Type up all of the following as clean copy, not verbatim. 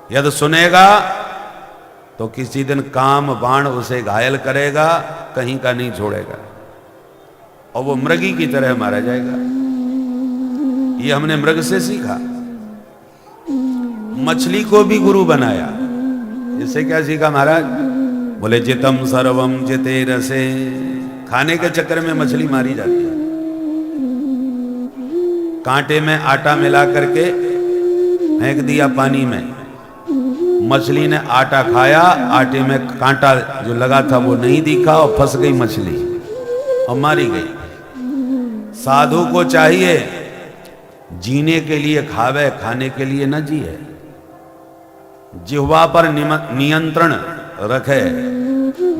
यदि सुनेगा तो किसी दिन काम बाण उसे घायल करेगा, कहीं का नहीं छोड़ेगा और वो मृगी की तरह मारा जाएगा। ये हमने मृग से सीखा। मछली को भी गुरु बनाया। इससे क्या सीखा महाराज? बोले जितम सर्वम जिते रसे। खाने के चक्कर में मछली मारी जाती है। कांटे में आटा मिला करके फेंक दिया पानी में, मछली ने आटा खाया, आटे में कांटा जो लगा था वो नहीं दिखा और फंस गई मछली और मारी गई। साधु को चाहिए जीने के लिए खावे, खाने के लिए न जिए। जिह्वा पर नियंत्रण रखे,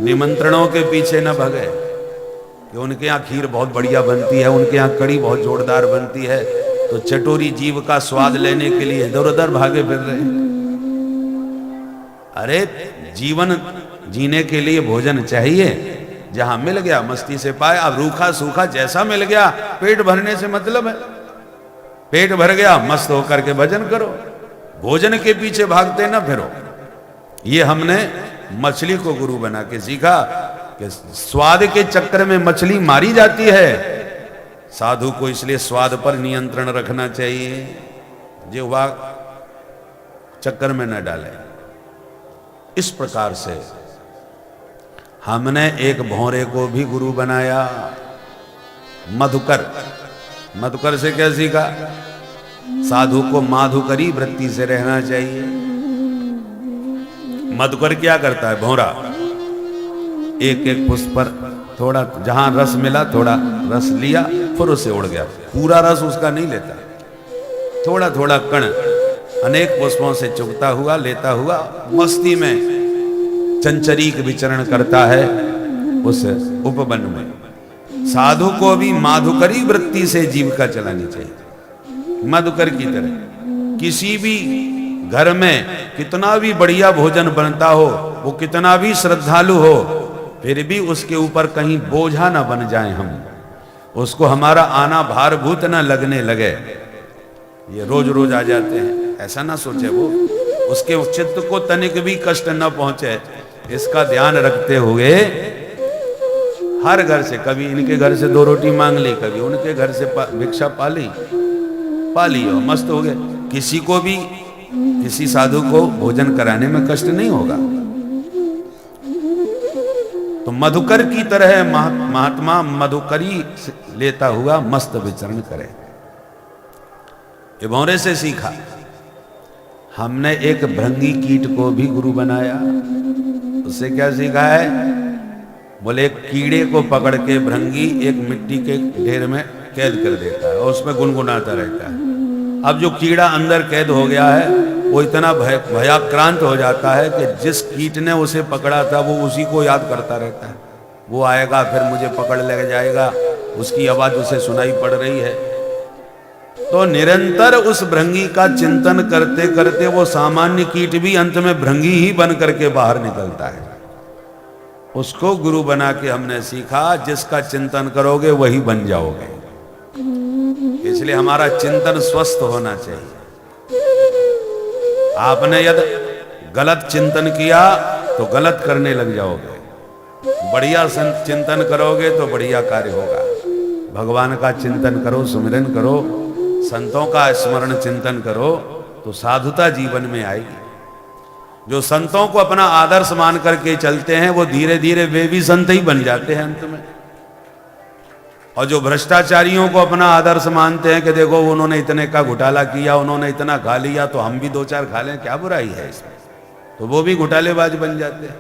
निमंत्रणों के पीछे न भगे कि उनके यहाँ खीर बहुत बढ़िया बनती है, उनके यहाँ कड़ी बहुत जोरदार बनती है, तो चटोरी जीव का स्वाद लेने के लिए इधर उधर भागे फिर रहे। अरे जीवन जीने के लिए भोजन चाहिए, जहां मिल गया मस्ती से पाए। अब रूखा सूखा जैसा मिल गया, पेट भरने से मतलब है। पेट भर गया, मस्त होकर के भजन करो, भोजन के पीछे भागते ना फिरो। ये हमने मछली को गुरु बना के सीखा कि स्वाद के चक्कर में मछली मारी जाती है। साधु को इसलिए स्वाद पर नियंत्रण रखना चाहिए, जिह्वा चक्कर में न डाले। इस प्रकार से हमने एक भौरे को भी गुरु बनाया, मधुकर। मधुकर से क्या सीखा? साधु को माधुकरी वृत्ति से रहना चाहिए। मधुकर क्या करता है? भौरा एक एक पुष्प पर थोड़ा, जहां रस मिला थोड़ा रस लिया, फिर उसे उड़ गया। पूरा रस उसका नहीं लेता, थोड़ा थोड़ा कण अनेक पुष्पों से चुगता हुआ, लेता हुआ मस्ती में चंचरीक विचरण करता है उस उपवन में। साधु को भी माधुकरी वृत्ति से जीविका चलानी चाहिए, मधुकर की तरह। किसी भी घर में कितना भी बढ़िया भोजन बनता हो, वो कितना भी श्रद्धालु हो, फिर भी उसके ऊपर कहीं बोझा ना बन जाए हम, उसको हमारा आना भारभूत ना लगने लगे। ये रोज रोज आ जाते हैं, ऐसा ना सोचे वो, उसके चित्त को तनिक भी कष्ट न पहुंचे, इसका ध्यान रखते हुए हर घर से, कभी इनके घर से 2 रोटी मांग ली, कभी उनके घर से भिक्षा पा ली और मस्त हो गए। किसी को भी, किसी साधु को भोजन कराने में कष्ट नहीं होगा। तो मधुकर की तरह महात्मा मधुकरी लेता हुआ मस्त विचरण करे। ये भौरे से सीखा। हमने एक भृंगी कीट को भी गुरु बनाया। उससे क्या सीखा है? बोले एक कीड़े को पकड़ के भृंगी एक मिट्टी के ढेर में कैद कर देता है और उसमें गुनगुनाता रहता है। अब जो कीड़ा अंदर कैद हो गया है वो इतना भयाक्रांत हो जाता है कि जिस कीट ने उसे पकड़ा था वो उसी को याद करता रहता है। वो आएगा फिर मुझे पकड़ ले जाएगा, उसकी आवाज उसे सुनाई पड़ रही है। तो निरंतर उस भृंगी का चिंतन करते करते वो सामान्य कीट भी अंत में भृंगी ही बन करके बाहर निकलता है। उसको गुरु बना के हमने सीखा, जिसका चिंतन करोगे वही बन जाओगे। इसलिए हमारा चिंतन स्वस्थ होना चाहिए। आपने यदि गलत चिंतन किया तो गलत करने लग जाओगे, बढ़िया चिंतन करोगे तो बढ़िया कार्य होगा। भगवान का चिंतन करो, सुमिरन करो, संतों का स्मरण चिंतन करो तो साधुता जीवन में आएगी। जो संतों को अपना आदर्श मान करके चलते हैं वो धीरे धीरे वे भी संत ही बन जाते हैं अंत में। और जो भ्रष्टाचारियों को अपना आदर्श मानते हैं कि देखो उन्होंने इतने का घोटाला किया, उन्होंने इतना खा लिया तो हम भी 2-4 खा लें, क्या बुराई है इसमें, तो वो भी घोटालेबाज बन जाते हैं।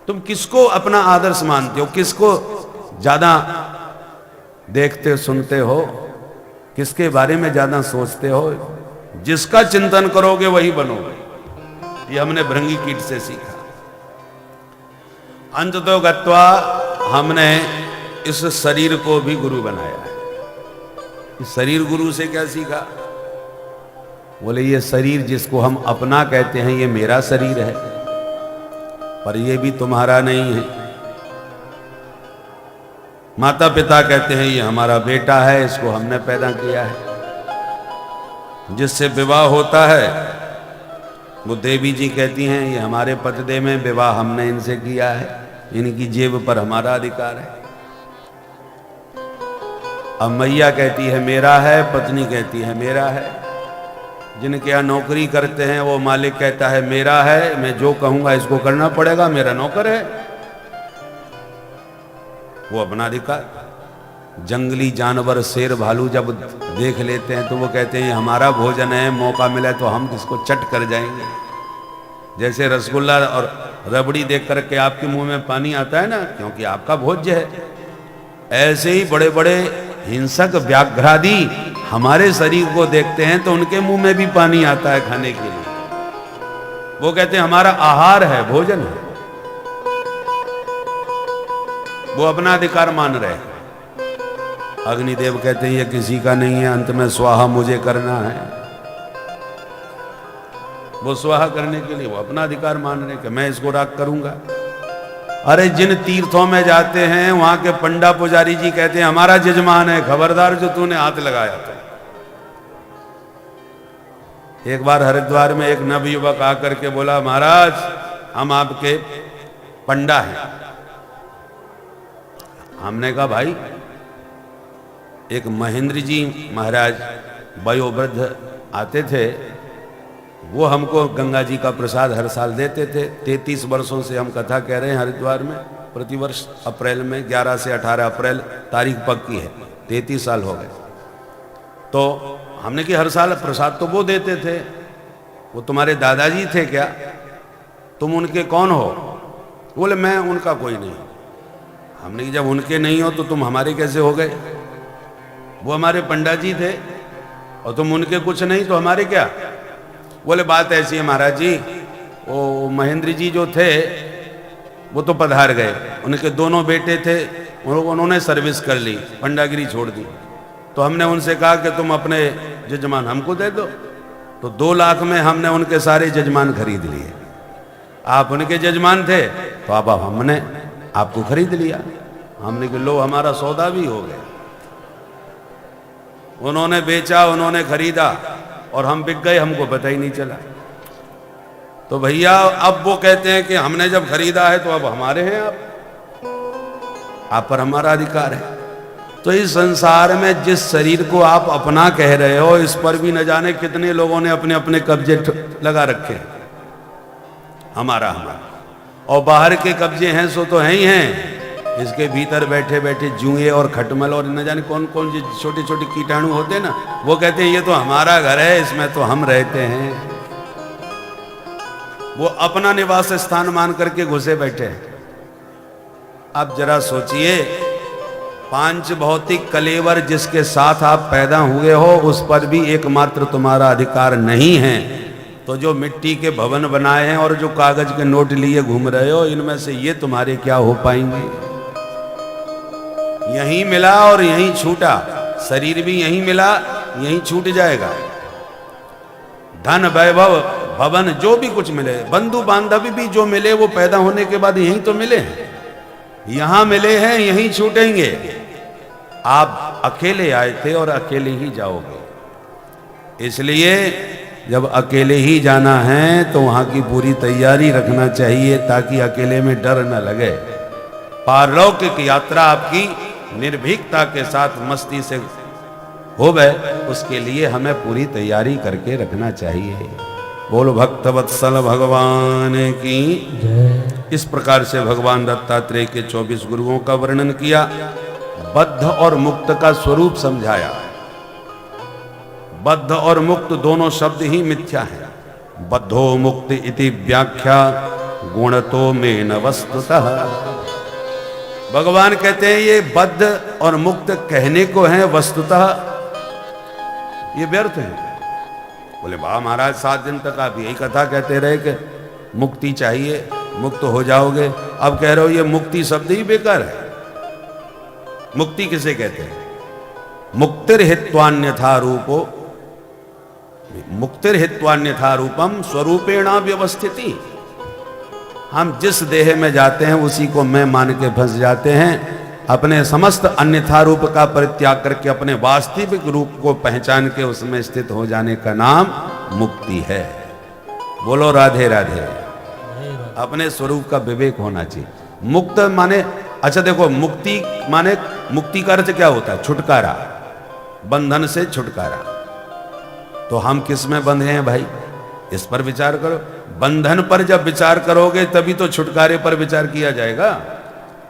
तुम किसको अपना आदर्श मानते हो? किसको ज्यादा देखते सुनते हो? किसके बारे में ज्यादा सोचते हो? जिसका चिंतन करोगे वही बनोगे। ये हमने भृंगी कीट से सीखा। अंततो गत्वा हमने इस शरीर को भी गुरु बनाया है। इस शरीर गुरु से क्या सीखा? बोले ये शरीर जिसको हम अपना कहते हैं ये मेरा शरीर है, पर ये भी तुम्हारा नहीं है। माता पिता कहते हैं ये हमारा बेटा है, इसको हमने पैदा किया है। जिससे विवाह होता है वो देवी जी कहती हैं ये हमारे पतिदेव में, विवाह हमने इनसे किया है, इनकी जेब पर हमारा अधिकार है। अब मैया कहती है मेरा है, पत्नी कहती है मेरा है। जिनके यहाँ नौकरी करते हैं वो मालिक कहता है मेरा है, मैं जो कहूंगा इसको करना पड़ेगा, मेरा नौकर है, वो अपना अधिकार। जंगली जानवर शेर भालू जब देख लेते हैं तो वो कहते हैं ये हमारा भोजन है, मौका मिला तो हम इसको चट कर जाएंगे। जैसे रसगुल्ला और रबड़ी देख करके आपके मुंह में पानी आता है ना, क्योंकि आपका भोज्य है। ऐसे ही बड़े बड़े हिंसक व्याघ्रादि हमारे शरीर को देखते हैं तो उनके मुंह में भी पानी आता है खाने के लिए। वो कहते हैं हमारा आहार है, भोजन है, वो अपना अधिकार मान रहे हैं। अग्निदेव कहते हैं ये किसी का नहीं है, अंत में स्वाहा मुझे करना है। वो स्वाहा करने के लिए वो अपना अधिकार मान रहे कि मैं इसको राग करूंगा। अरे जिन तीर्थों में जाते हैं वहां के पंडा पुजारी जी कहते हैं हमारा जजमान है, खबरदार जो तूने हाथ लगाया था। एक बार हरिद्वार में एक नवयुवक आकर के बोला महाराज हम आपके पंडा हैं। हमने कहा भाई, एक महेंद्र जी महाराज वयोवृद्ध आते थे, वो हमको गंगा जी का प्रसाद हर साल देते थे। 33 वर्षों से हम कथा कह रहे हैं हरिद्वार में, प्रतिवर्ष अप्रैल में 11 से 18 अप्रैल तारीख पक्की है, 33 साल हो गए। तो हमने कि हर साल प्रसाद तो वो देते थे। वो तुम्हारे दादाजी थे क्या? तुम उनके कौन हो? बोले मैं उनका कोई नहीं। हमने कि जब उनके नहीं हो तो तुम हमारे कैसे हो गए? वो हमारे पंडित जी थे और तुम उनके कुछ नहीं तो हमारे क्या? बोले बात ऐसी है महाराज जी, वो महेंद्र जी जो थे वो तो पधार गए, उनके दोनों बेटे थे, उन्होंने सर्विस कर ली, पंडागिरी छोड़ दी। तो हमने उनसे कहा कि तुम अपने जजमान हमको दे दो। तो 2 लाख में हमने उनके सारे जजमान खरीद लिए। आप उनके जजमान थे तो अब हमने आपको खरीद लिया। हमने कि लो हमारा सौदा भी हो गया। उन्होंने बेचा, उन्होंने खरीदा और हम बिक गए, हमको पता ही नहीं चला। तो भैया अब वो कहते हैं कि हमने जब खरीदा है तो अब हमारे हैं, आप पर हमारा अधिकार है। तो इस संसार में जिस शरीर को आप अपना कह रहे हो, इस पर भी न जाने कितने लोगों ने अपने अपने कब्जे लगा रखे हैं, हमारा हमारा। और बाहर के कब्जे हैं सो तो हैं ही हैं, इसके भीतर बैठे बैठे जुए और खटमल और न जाने कौन कौन जो छोटे छोटे कीटाणु होते हैं ना, वो कहते हैं ये तो हमारा घर है, इसमें तो हम रहते हैं। वो अपना निवास स्थान मान करके घुसे बैठे हैं। अब जरा सोचिए, 5 भौतिक कलेवर जिसके साथ आप पैदा हुए हो उस पर भी एकमात्र तुम्हारा अधिकार नहीं है। तो जो मिट्टी के भवन बनाए हैं और जो कागज के नोट लिए घूम रहे हो, इनमें से ये तुम्हारे क्या हो पाएंगे? यहीं मिला और यहीं छूटा, शरीर भी यहीं मिला, यहीं छूट जाएगा। धन वैभव भवन जो भी कुछ मिले, बंधु बांधव भी जो मिले, वो पैदा होने के बाद यहीं तो मिले हैं, यहां मिले हैं, यहीं छूटेंगे। आप अकेले आए थे और अकेले ही जाओगे। इसलिए जब अकेले ही जाना है तो वहां की पूरी तैयारी रखना चाहिए ताकि अकेले में डर न लगे। पारलौकिक यात्रा आपकी निर्भीकता के साथ मस्ती से हो गए, उसके लिए हमें पूरी तैयारी करके रखना चाहिए। बोलो भक्तवत्सल भगवान की। इस प्रकार से भगवान दत्तात्रेय के 24 गुरुओं का वर्णन किया, बद्ध और मुक्त का स्वरूप समझाया। बद्ध और मुक्त दोनों शब्द ही मिथ्या हैं। बद्धो मुक्त इति व्याख्या गुणतो में न वस्तुतः। भगवान कहते हैं ये बद्ध और मुक्त कहने को है, वस्तुतः ये व्यर्थ है। बोले वाह महाराज, 7 दिन तक आप यही कथा कहते रहे कि मुक्ति चाहिए, मुक्त हो जाओगे। अब कह रहे हो ये मुक्ति शब्द ही बेकार है। मुक्ति किसे कहते हैं? मुक्तिर्हित्वान्यथा रूपो, मुक्तिर्हित्वान्यथा रूपम स्वरूपेणा व्यवस्थिति। हम जिस देह में जाते हैं उसी को मैं मान के फंस जाते हैं। अपने समस्त अन्यथा रूप का परित्याग करके अपने वास्तविक रूप को पहचान के उसमें स्थित हो जाने का नाम मुक्ति है। बोलो राधे राधे। अपने स्वरूप का विवेक होना चाहिए। मुक्त माने, अच्छा देखो, मुक्ति माने, मुक्ति का अर्थ क्या होता है? छुटकारा, बंधन से छुटकारा। तो हम किस में बंधे हैं भाई? इस पर विचार करो। बंधन पर जब विचार करोगे तभी तो छुटकारे पर विचार किया जाएगा।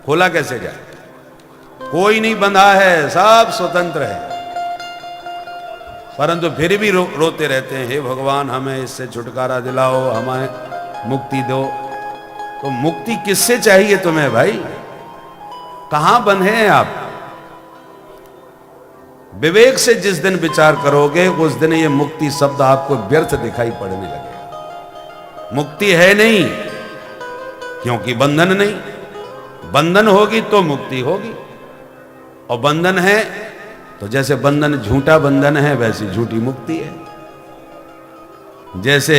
खोला कैसे जाए? कोई नहीं बंधा है, सब स्वतंत्र है, परंतु फिर भी रोते रहते हैं, हे भगवान हमें इससे छुटकारा दिलाओ, हमें मुक्ति दो। तो मुक्ति किससे चाहिए तुम्हें भाई? कहां बंधे हैं आप? विवेक से जिस दिन विचार करोगे उस दिन ये मुक्ति शब्द आपको व्यर्थ दिखाई पड़ने लगेगा। मुक्ति है नहीं, क्योंकि बंधन नहीं। बंधन होगी तो मुक्ति होगी, और बंधन है तो जैसे बंधन झूठा बंधन है वैसी झूठी मुक्ति है। जैसे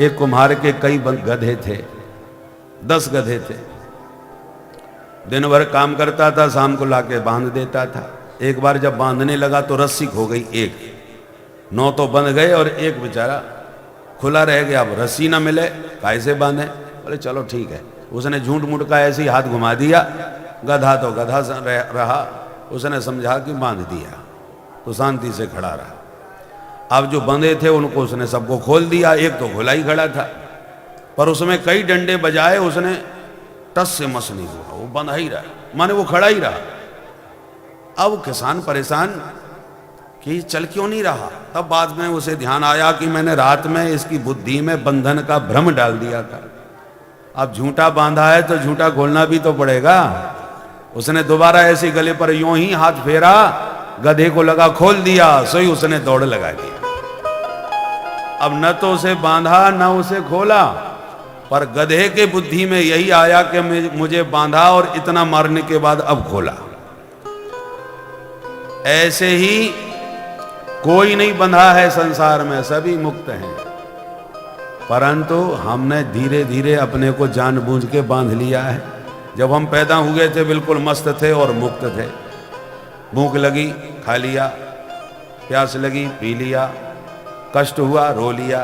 एक कुम्हार के कई गधे थे, 10 गधे थे। दिन भर काम करता था, शाम को लाके बांध देता था। एक बार जब बांधने लगा तो रस्सी खो गई, एक 9 तो बंध गए और एक बेचारा खुला रह गया। अब रस्सी ना मिले, कैसे बांधे? बोले चलो ठीक है। उसने झूठ मूठ का ऐसे ही हाथ घुमा दिया, गधा तो गधा रहा। उसने समझा कि बांध दिया तो शांति से खड़ा रहा। अब जो बंधे थे उनको उसने सबको खोल दिया, एक तो खुला ही खड़ा था, पर उसमें कई डंडे बजाए, उसने टस से मस नहीं हुआ, वो बंधा ही रहा, माने वो खड़ा ही रहा। अब किसान परेशान कि चल क्यों नहीं रहा। तब बाद में उसे ध्यान आया कि मैंने रात में इसकी बुद्धि में बंधन का भ्रम डाल दिया था। अब झूठा बांधा है तो झूठा खोलना भी तो पड़ेगा। उसने दोबारा ऐसे गले पर यूं ही हाथ फेरा, गधे को लगा खोल दिया, सोई उसने दौड़ लगा दिया। अब न तो उसे बांधा न उसे खोला, पर गधे के बुद्धि में यही आया कि मुझे बांधा और इतना मारने के बाद अब खोला। ऐसे ही कोई नहीं बंधा है संसार में, सभी मुक्त हैं, परंतु हमने धीरे धीरे अपने को जानबूझ के बांध लिया है। जब हम पैदा हुए थे बिल्कुल मस्त थे और मुक्त थे। भूख लगी खा लिया, प्यास लगी पी लिया, कष्ट हुआ रो लिया,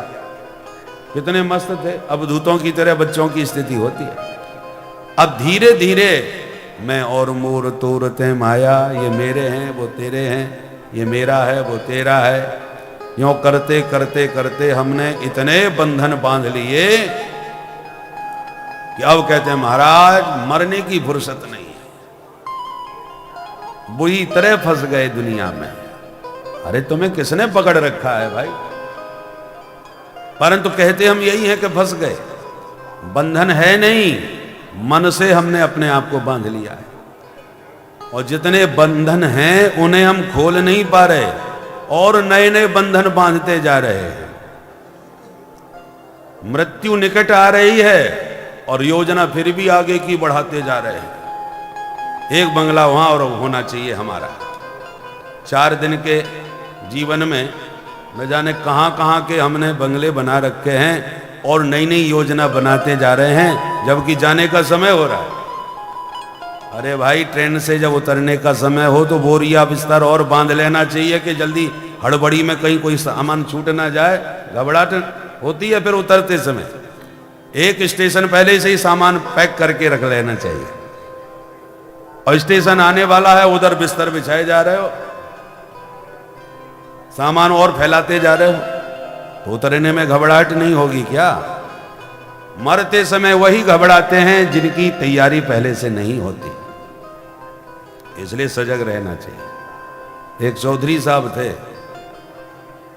कितने मस्त थे। अब दूतों की तरह बच्चों की स्थिति होती है। अब धीरे धीरे मैं और मोर तोरते माया, ये मेरे हैं वो तेरे हैं, ये मेरा है वो तेरा है, यूं करते करते करते हमने इतने बंधन बांध लिए कि अब कहते हैं महाराज मरने की फुर्सत नहीं है, बुरी तरह फंस गए दुनिया में। अरे तुम्हें किसने पकड़ रखा है भाई? परंतु कहते हम यही है कि फंस गए। बंधन है नहीं, मन से हमने अपने आप को बांध लिया है, और जितने बंधन हैं उन्हें हम खोल नहीं पा रहे और नए नए बंधन बांधते जा रहे हैं। मृत्यु निकट आ रही है और योजना फिर भी आगे की बढ़ाते जा रहे हैं। एक बंगला वहां और होना चाहिए हमारा। 4 दिन के जीवन में न जाने कहां कहां के हमने बंगले बना रखे हैं और नई नई योजना बनाते जा रहे हैं, जबकि जाने का समय हो रहा है। अरे भाई ट्रेन से जब उतरने का समय हो तो बोरिया बिस्तर और बांध लेना चाहिए कि जल्दी हड़बड़ी में कहीं कोई सामान छूट ना जाए। घबराहट होती है फिर उतरते समय। एक स्टेशन पहले से ही सामान पैक करके रख लेना चाहिए, और स्टेशन आने वाला है उधर बिस्तर बिछाए जा रहे हो, सामान और फैलाते जा रहे हो, तो उतरने में घबराहट नहीं होगी क्या? मरते समय वही घबराते हैं जिनकी तैयारी पहले से नहीं होती। इसलिए सजग रहना चाहिए। एक चौधरी साहब थे,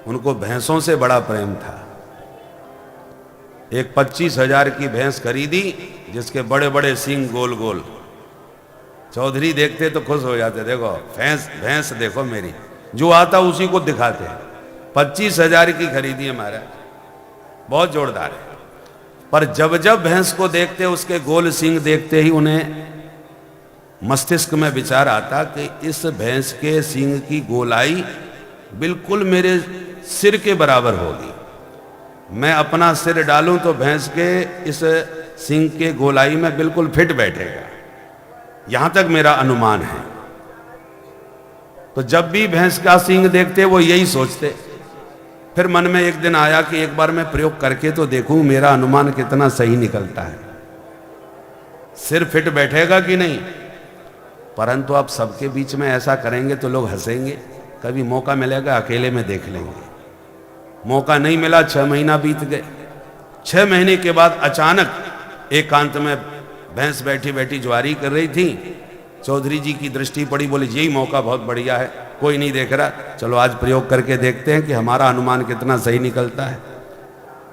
उनको भैंसों से बड़ा प्रेम था। एक 25,000 की भैंस खरीदी जिसके बड़े बड़े सींग गोल गोल। चौधरी देखते तो खुश हो जाते, देखो भैंस देखो मेरी, जो आता उसी को दिखाते। 25,000 की खरीदी है महाराज, बहुत जोरदार है। पर जब जब भैंस को देखते, उसके गोल सींग देखते ही उन्हें मस्तिष्क में विचार आता कि इस भैंस के सींग की गोलाई बिल्कुल मेरे सिर के बराबर होगी। मैं अपना सिर डालूं तो भैंस के इस सींग के गोलाई में बिल्कुल फिट बैठेगा, यहां तक मेरा अनुमान है। तो जब भी भैंस का सींग देखते वो यही सोचते फिर मन में एक दिन आया कि एक बार मैं प्रयोग करके तो देखूं मेरा अनुमान कितना सही निकलता है, सिर फिट बैठेगा कि नहीं। परंतु आप सबके बीच में ऐसा करेंगे तो लोग हंसेंगे। कभी मौका मिलेगा अकेले में देख लेंगे। मौका नहीं मिला, 6 महीना बीत गए। 6 महीने के बाद अचानक एकांत में भैंस बैठी बैठी ज्वारी कर रही थी। चौधरी जी की दृष्टि पड़ी, बोले यही मौका बहुत बढ़िया है, कोई नहीं देख रहा, चलो आज प्रयोग करके देखते हैं कि हमारा अनुमान कितना सही निकलता है।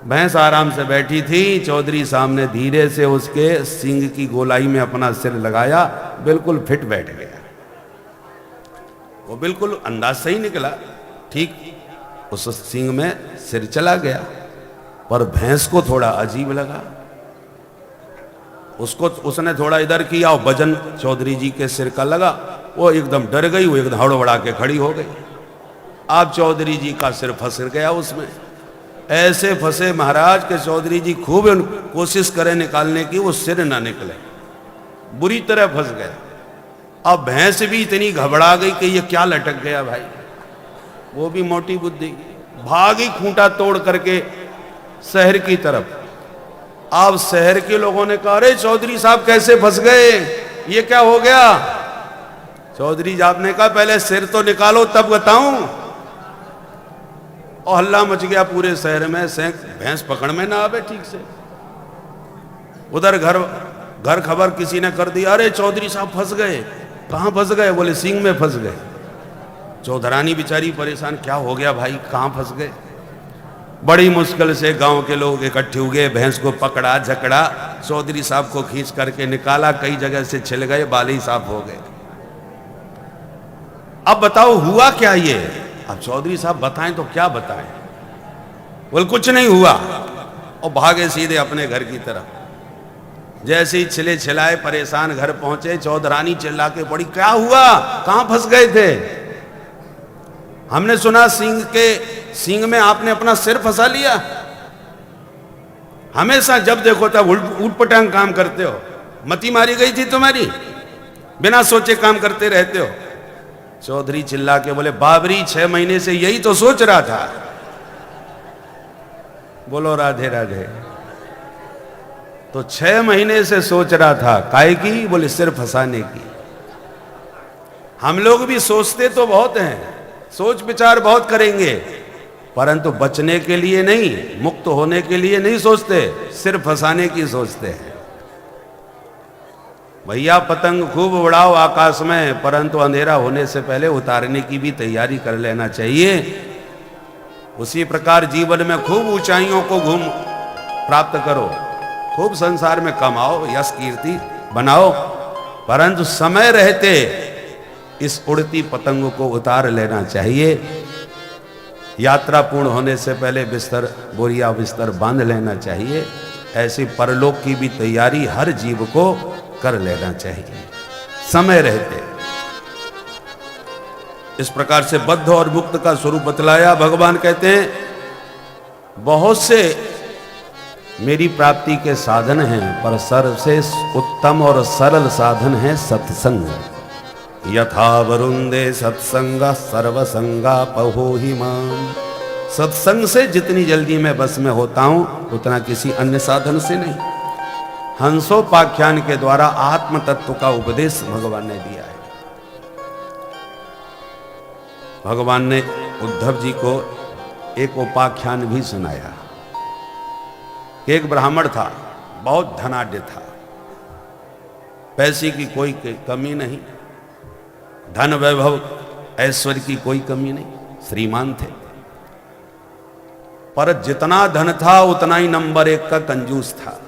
भैंस आराम से बैठी थी, चौधरी सामने धीरे से उसके सींग की गोलाई में अपना सिर लगाया, बिल्कुल फिट बैठ गया। वो बिल्कुल अंदाज सही निकला, ठीक उस सींग में सिर चला गया। पर भैंस को थोड़ा अजीब लगा, उसने थोड़ा इधर किया और वजन चौधरी जी के सिर का लगा, वो एकदम डर गई, वो एकदम हड़बड़ा के खड़ी हो गई। अब चौधरी जी का सिर फंस गया उसमें। ऐसे फंसे महाराज के चौधरी जी खूब कोशिश करें निकालने की, वो सिर ना निकले, बुरी तरह फंस गया। अब भैंस भी इतनी घबरा गई कि ये क्या लटक गया भाई, वो भी मोटी बुद्धि, भागी खूंटा तोड़ करके शहर की तरफ। अब शहर के लोगों ने कहा, अरे चौधरी साहब कैसे फंस गए, ये क्या हो गया। चौधरी साहब ने कहा, पहले सिर तो निकालो तब बताऊं। और हल्ला मच गया पूरे शहर में, भैंस पकड़ में ना आवे ठीक से। उधर घर खबर किसी ने कर दिया, अरे चौधरी साहब फंस गए। कहां फंस गए, बोले सींग में फंस गए। चौधरानी बेचारी परेशान, क्या हो गया भाई, कहां फंस गए। बड़ी मुश्किल से गांव के लोग इकट्ठे हुए, भैंस को पकड़ा झकड़ा, चौधरी साहब को खींच करके निकाला, कई जगह से छिल गए, बाल ही साफ हो गए। अब बताओ हुआ क्या ये। अब चौधरी साहब बताएं तो क्या बताएं, बोल कुछ नहीं हुआ, और भागे सीधे अपने घर की तरफ। जैसे ही छिले छिलाए परेशान घर पहुंचे, चौधरानी चिल्ला के पड़ी, क्या हुआ, कहां फंस गए थे। हमने सुना सींग में आपने अपना सिर फंसा लिया। हमेशा जब देखो तब उठपटांग काम करते हो, मती मारी गई थी तुम्हारी, बिना सोचे काम करते रहते हो। चौधरी चिल्ला के बोले, बाबरी 6 महीने से यही तो सोच रहा था। बोलो राधे राधे। तो 6 महीने से सोच रहा था, काहे की, बोले सिर फंसाने की। हम लोग भी सोचते तो बहुत हैं, सोच विचार बहुत करेंगे, परंतु बचने के लिए नहीं, मुक्त होने के लिए नहीं सोचते, सिर्फ फंसाने की सोचते हैं। भैया पतंग खूब उड़ाओ आकाश में, परंतु अंधेरा होने से पहले उतारने की भी तैयारी कर लेना चाहिए। उसी प्रकार जीवन में खूब ऊंचाइयों को प्राप्त करो, खूब संसार में कमाओ, यश कीर्ति बनाओ, परंतु समय रहते इस उड़ती पतंग को उतार लेना चाहिए। यात्रा पूर्ण होने से पहले बिस्तर बोरिया बिस्तर बांध लेना चाहिए। ऐसी परलोक की भी तैयारी हर जीव को कर लेना चाहिए समय रहते। इस प्रकार से बद्ध और मुक्त का स्वरूप बतलाया। भगवान कहते हैं, बहुत से मेरी प्राप्ति के साधन हैं, पर सबसे उत्तम और सरल साधन है सत्संग। यथा वरुंदे सत्संग सर्वसंगा पहोहि माम। सत्संग से जितनी जल्दी मैं बस में होता हूं, उतना किसी अन्य साधन से नहीं। हंसोपाख्यान के द्वारा आत्म तत्व का उपदेश भगवान ने दिया है। भगवान ने उद्धव जी को एक उपाख्यान भी सुनाया। एक ब्राह्मण था, बहुत धनाढ्य था, पैसे की कोई कमी नहीं, धन वैभव ऐश्वर्य की कोई कमी नहीं, श्रीमान थे। पर जितना धन था उतना ही नंबर 1 का कंजूस था।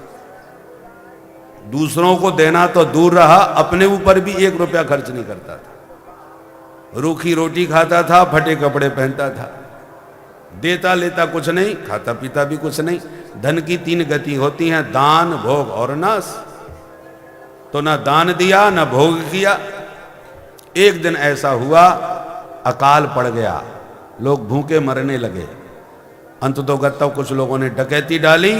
दूसरों को देना तो दूर रहा, अपने ऊपर भी 1 रुपया खर्च नहीं करता था। रूखी रोटी खाता था, फटे कपड़े पहनता था, देता लेता कुछ नहीं, खाता पीता भी कुछ नहीं। धन की 3 गति होती हैं, दान, भोग और नाश। तो ना दान दिया ना भोग किया। एक दिन ऐसा हुआ, अकाल पड़ गया, लोग भूखे मरने लगे। अंततोगत्वा कुछ लोगों ने डकैती डाली,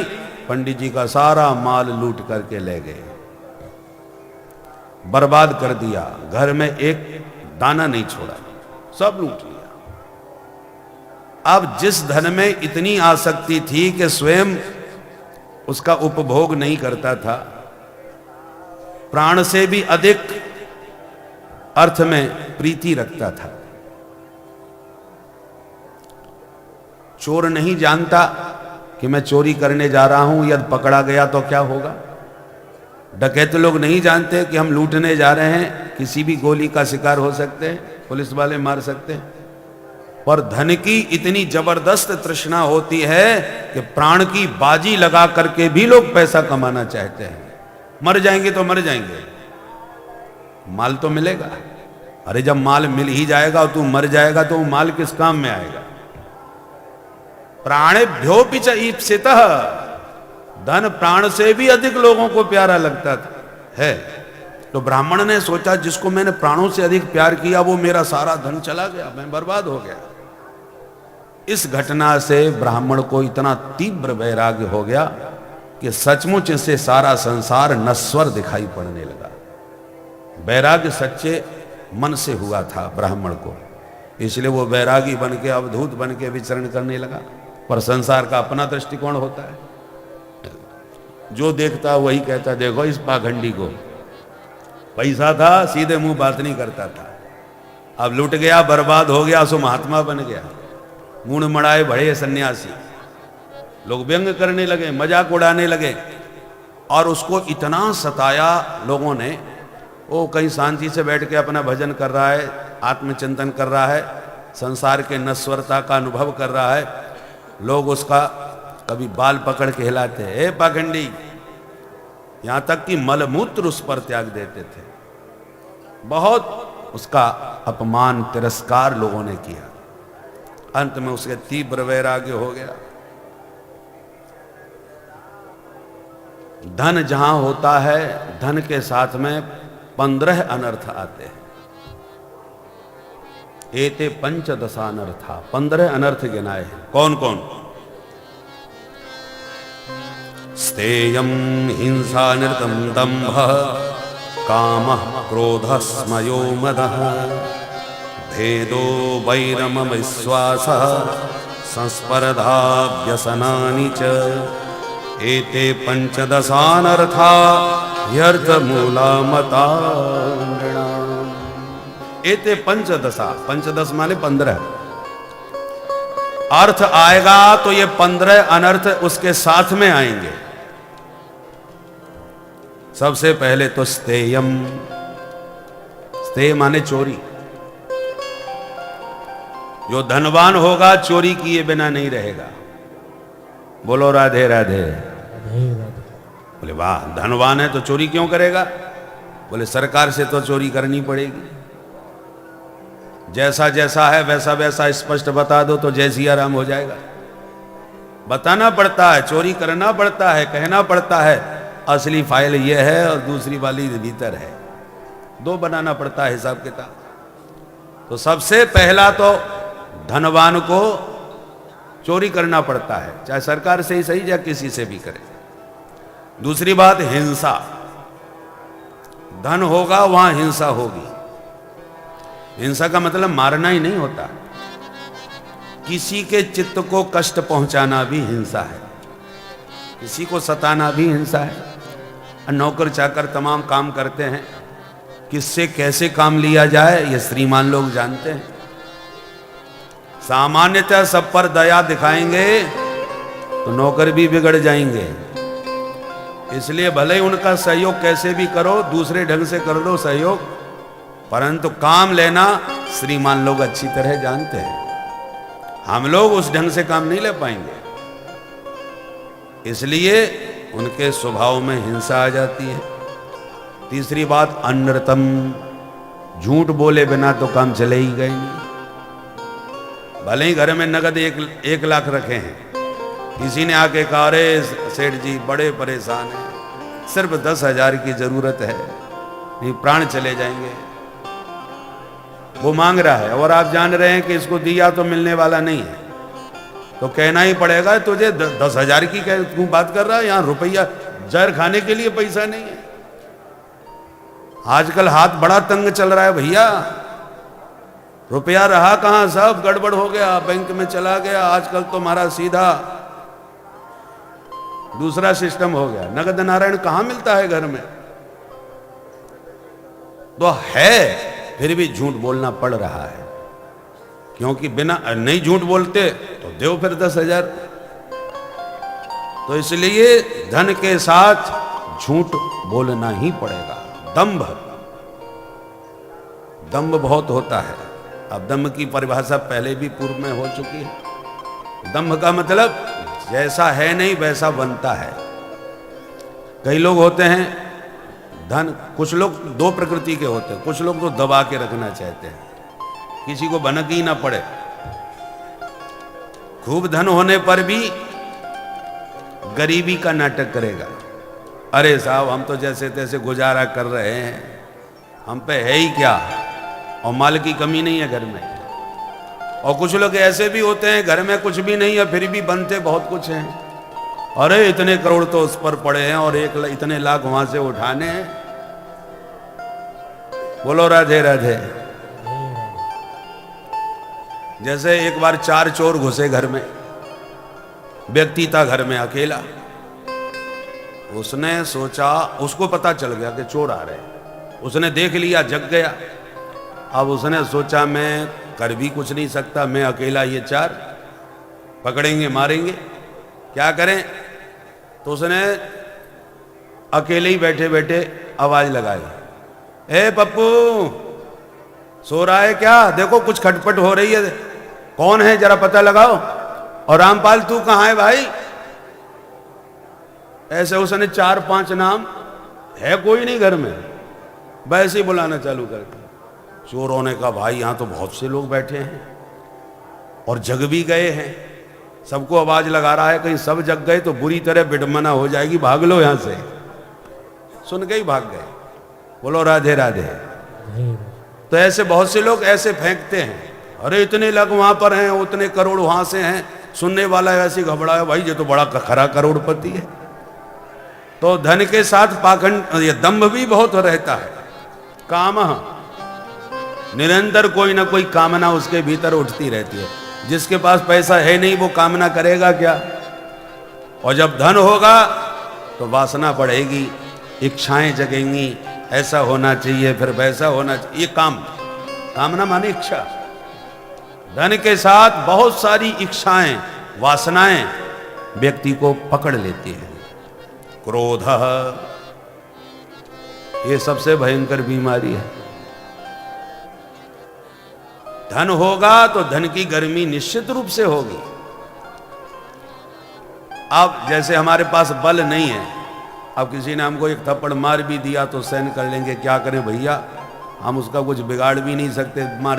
पंडित जी का सारा माल लूट करके ले गए, बर्बाद कर दिया। घर में एक दाना नहीं छोड़ा, सब लूट लिया। अब जिस धन में इतनी आसक्ति थी कि स्वयं उसका उपभोग नहीं करता था, प्राण से भी अधिक अर्थ में प्रीति रखता था। चोर नहीं जानता कि मैं चोरी करने जा रहा हूं, यदि पकड़ा गया तो क्या होगा। डकैत लोग नहीं जानते कि हम लूटने जा रहे हैं, किसी भी गोली का शिकार हो सकते हैं, पुलिस वाले मार सकते हैं। पर धन की इतनी जबरदस्त तृष्णा होती है कि प्राण की बाजी लगा करके भी लोग पैसा कमाना चाहते हैं। मर जाएंगे तो मर जाएंगे, माल तो मिलेगा। अरे जब माल मिल ही जाएगा और तू मर जाएगा तो माल किस काम में आएगा। प्राणेभ्योऽपि च ईप्सितः, धन प्राण से भी अधिक लोगों को प्यारा लगता है। तो ब्राह्मण ने सोचा जिसको मैंने प्राणों से अधिक प्यार किया वो मेरा सारा धन चला गया, मैं बर्बाद हो गया। इस घटना से ब्राह्मण को इतना तीव्र वैराग्य हो गया कि सचमुच से सारा संसार नश्वर दिखाई पड़ने लगा। वैराग्य सच्चे मन से हुआ था ब्राह्मण को, इसलिए वो वैरागी बन के अवधूत बन के विचरण करने लगा। पर संसार का अपना दृष्टिकोण होता है, जो देखता वही कहता देखो इस पाखंडी को, पैसा था सीधे मुंह बात नहीं करता था, अब लुट गया, बर्बाद हो गया, सो महात्मा बन गया। गुण मड़ाए बड़े सन्यासी, लोग व्यंग करने लगे, मजाक उड़ाने लगे। और उसको इतना सताया लोगों ने, वो कहीं शांति से बैठ के अपना भजन कर रहा है, आत्मचिंतन कर रहा है, संसार के नश्वरता का अनुभव कर रहा है। लोग उसका कभी बाल पकड़ के हिलाते, हे पाखंडी, यहां तक कि मलमूत्र उस पर त्याग देते थे। बहुत उसका अपमान तिरस्कार लोगों ने किया। अंत में उसके तीव्र वैराग्य हो गया। धन जहां होता है, धन के साथ में 15 अनर्थ आते हैं। एते पंचदशानर्था, 15 अनर्थ गिनाए हैं। कौन कौन? स्तेयं हिंसा नृतं दंभ कामः क्रोधः स्मयो मदः भेदो वैरमविश्वासः संस्पर्धा व्यसनानि च एते पंचदशानर्था ह्यर्थमूला मता। एते पंचदशा, पंचदश माने 15 अर्थ आएगा तो ये 15 अनर्थ उसके साथ में आएंगे। सबसे पहले तो स्तेयम, स्तेय माने चोरी। जो धनवान होगा चोरी किए बिना नहीं रहेगा। बोलो राधे राधे। बोले वाह, धनवान है तो चोरी क्यों करेगा? बोले सरकार से तो चोरी करनी पड़ेगी। जैसा जैसा है वैसा वैसा स्पष्ट बता दो तो जय सिया राम हो जाएगा। बताना पड़ता है, चोरी करना पड़ता है, कहना पड़ता है असली फाइल ये है और दूसरी वाली भीतर है, दो बनाना पड़ता है हिसाब किताब। तो सबसे पहला तो धनवान को चोरी करना पड़ता है, चाहे सरकार से ही सही या किसी से भी करे। दूसरी बात हिंसा, धन होगा वहां हिंसा होगी। हिंसा का मतलब मारना ही नहीं होता, किसी के चित्त को कष्ट पहुंचाना भी हिंसा है, किसी को सताना भी हिंसा है। नौकर चाकर तमाम काम करते हैं, किससे कैसे काम लिया जाए ये श्रीमान लोग जानते हैं। सामान्यतः सब पर दया दिखाएंगे तो नौकर भी बिगड़ जाएंगे। इसलिए भले ही उनका सहयोग कैसे भी करो, दूसरे ढंग से कर लो सहयोग, परंतु काम लेना श्रीमान लोग अच्छी तरह जानते हैं। हम लोग उस ढंग से काम नहीं ले पाएंगे, इसलिए उनके स्वभाव में हिंसा आ जाती है। तीसरी बात अनृतम, झूठ बोले बिना तो काम चले ही गए नहीं। भले ही घर में नगद 1 लाख रखे हैं, किसी ने आके कहा अरे सेठ जी बड़े परेशान हैं, सिर्फ 10,000 की जरूरत है, नहीं प्राण चले जाएंगे। वो मांग रहा है और आप जान रहे हैं कि इसको दिया तो मिलने वाला नहीं है, तो कहना ही पड़ेगा तुझे 10,000 की तू बात कर रहा है, यहां रुपया जहर खाने के लिए पैसा नहीं है। आजकल हाथ बड़ा तंग चल रहा है भैया, रुपया रहा कहाँ, सब गड़बड़ हो गया, बैंक में चला गया। आजकल तो हमारा सीधा दूसरा सिस्टम हो गया, नगद नारायण कहाँ मिलता है घर में। तो है, फिर भी झूठ बोलना पड़ रहा है, क्योंकि बिना नहीं झूठ बोलते तो दो फिर 10,000। तो इसलिए धन के साथ झूठ बोलना ही पड़ेगा। दंभ, दंभ बहुत होता है। अब दंभ की परिभाषा पहले भी पूर्व में हो चुकी है। दंभ का मतलब जैसा है नहीं वैसा बनता है। कई लोग होते हैं धन, कुछ लोग दो प्रकृति के होते हैं। कुछ लोग तो दबा के रखना चाहते हैं, किसी को भनक ही ना पड़े। खूब धन होने पर भी गरीबी का नाटक करेगा। अरे साहब हम तो जैसे तैसे गुजारा कर रहे हैं, हम पे है ही क्या, और माल की कमी नहीं है घर में। और कुछ लोग ऐसे भी होते हैं घर में कुछ भी नहीं है फिर भी बनते बहुत कुछ हैं। अरे इतने करोड़ तो उस पर पड़े हैं और इतने लाख वहां से उठाने हैं। बोलो राधे राधे। जैसे एक बार 4 चोर घुसे घर में, व्यक्ति था घर में अकेला। उसने सोचा, उसको पता चल गया कि चोर आ रहे हैं, उसने देख लिया, जग गया। अब उसने सोचा मैं कर भी कुछ नहीं सकता, मैं अकेला, ये 4 पकड़ेंगे मारेंगे, क्या करें। तो उसने अकेले ही बैठे बैठे आवाज लगाई, ए पप्पू सो रहा है क्या, देखो कुछ खटपट हो रही है, कौन है जरा पता लगाओ। और रामपाल तू कहां है भाई। ऐसे उसने 4-5 नाम, है कोई नहीं घर में, वैसे ही बुलाना चालू कर दिया। चोरों ने कहा भाई यहां तो बहुत से लोग बैठे हैं और जग भी गए हैं, सबको आवाज लगा रहा है, कहीं सब जग गए तो बुरी तरह विडंबना हो जाएगी, भाग लो यहां से। सुन के ही भाग गए। बोलो राधे राधे। तो ऐसे बहुत से लोग ऐसे फेंकते हैं, अरे इतने लाख वहां पर हैं, उतने करोड़ वहां से हैं। सुनने वाला ऐसे घबराया, भाई ये तो बड़ा खरा करोड़पति है। तो धन के साथ पाखंड, ये दंभ भी बहुत रहता है। काम, निरंतर कोई ना कोई कामना उसके भीतर उठती रहती है। जिसके पास पैसा है नहीं वो कामना करेगा क्या। और जब धन होगा तो वासना बढ़ेगी, इच्छाएं जगेंगी, ऐसा होना चाहिए फिर वैसा होना चाहिए। ये कामना माने इच्छा। धन के साथ बहुत सारी इच्छाएं, वासनाएं व्यक्ति को पकड़ लेती हैं। क्रोध, ये सबसे भयंकर बीमारी है। धन होगा तो धन की गर्मी निश्चित रूप से होगी। अब जैसे हमारे पास बल नहीं है, अब किसी ने हमको एक थप्पड़ मार भी दिया तो सहन कर लेंगे, क्या करें भैया, हम उसका कुछ बिगाड़ भी नहीं सकते, मार